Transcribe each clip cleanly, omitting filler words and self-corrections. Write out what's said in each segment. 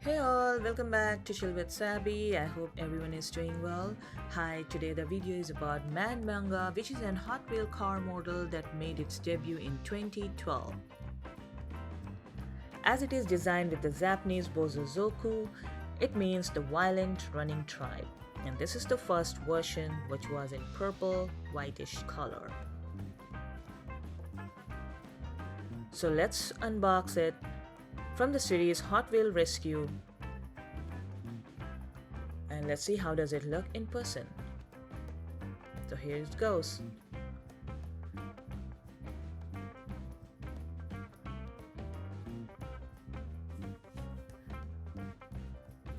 Hey all, welcome back to Chill with Sabi. I hope everyone is doing well. Hi, today the video is about Mad Manga, which is an Hot Wheel car model that made its debut in 2012. As it is designed with the Japanese Bosozoku, it means the violent running tribe. And this is the first version, which was in purple, whitish color. So let's unbox it from the series Hot Wheel Rescue, and let's see how does it look in person. So here it goes.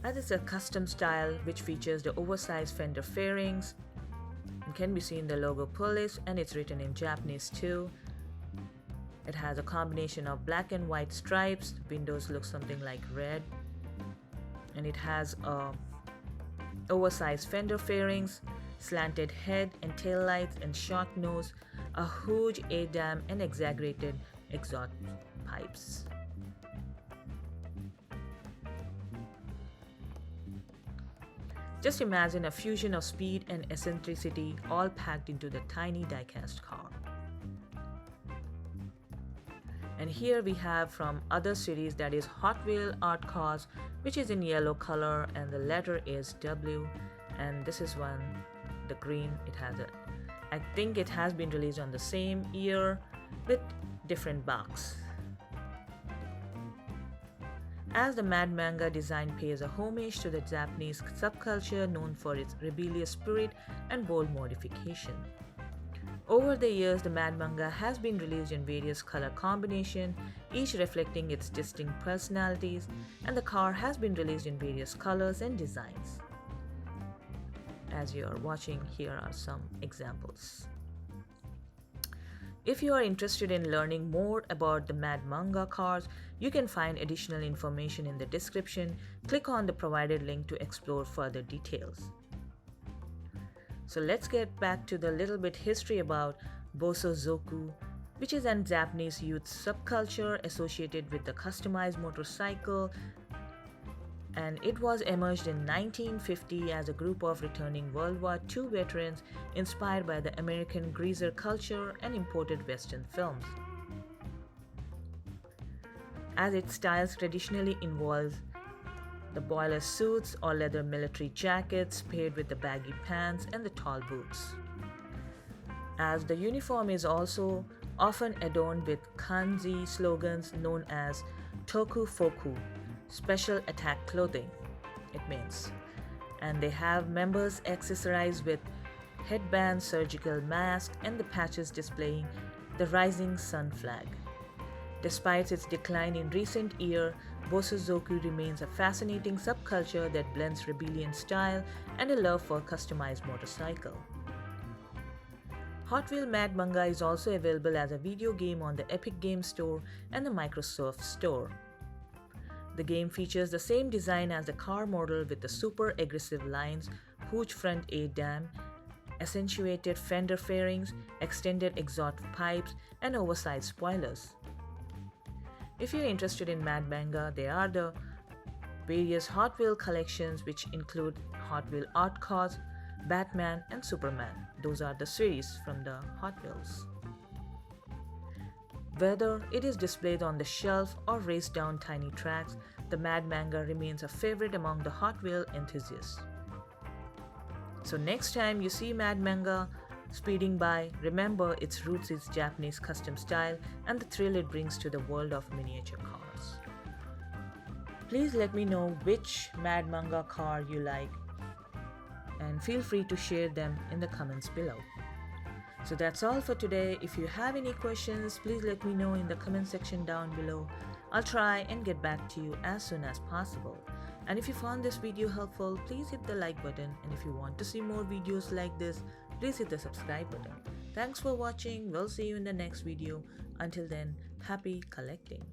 As it's a custom style which features the oversized fender fairings, and can be seen the logo police, and it's written in Japanese too. It has a combination of black and white stripes. The windows look something like red. And it has oversized fender fairings, slanted head and tail lights and shock nose, a huge A-dam and exaggerated exhaust pipes. Just imagine a fusion of speed and eccentricity all packed into the tiny die-cast car. And here we have from other series, that is Hot Wheel Art Cars, which is in yellow color and the letter is W. And this is one, the green. It has I think it has been released on the same year with different box. As the Mad Manga design pays a homage to the Japanese subculture known for its rebellious spirit and bold modification. Over the years, the Mad Manga has been released in various color combinations, each reflecting its distinct personalities, and the car has been released in various colors and designs. As you are watching, here are some examples. If you are interested in learning more about the Mad Manga cars, you can find additional information in the description. Click on the provided link to explore further details. So let's get back to the little bit history about Bosozoku, which is an Japanese youth subculture associated with the customized motorcycle, and it was emerged in 1950 as a group of returning World War II veterans inspired by the American greaser culture and imported Western films. As its styles traditionally involves the boiler suits or leather military jackets paired with the baggy pants and the tall boots. As the uniform is also often adorned with kanji slogans known as tokufoku, special attack clothing, it means. And they have members accessorized with headbands, surgical masks, and the patches displaying the rising sun flag. Despite its decline in recent years, Bosozoku remains a fascinating subculture that blends rebellion style and a love for customized motorcycle. Hot Wheel Mad Manga is also available as a video game on the Epic Games Store and the Microsoft Store. The game features the same design as the car model with the super aggressive lines, huge front A-dam, accentuated fender fairings, extended exhaust pipes, and oversized spoilers. If you're interested in Mad Manga, there are the various Hot Wheel collections which include Hot Wheel Art Cars, Batman, and Superman. Those are the series from the Hot Wheels. Whether it is displayed on the shelf or raced down tiny tracks, the Mad Manga remains a favorite among the Hot Wheel enthusiasts. So next time you see Mad Manga speeding by, remember its roots is Japanese custom style and the thrill it brings to the world of miniature cars. Please let me know which Mad Manga car you like, and feel free to share them in the comments below. So that's all for today. If you have any questions, please let me know in the comment section down below. I'll try and get back to you as soon as possible. And if you found this video helpful, please hit the like button, and if you want to see more videos like this, please hit the subscribe button. Thanks for watching. We'll see you in the next video. Until then, happy collecting.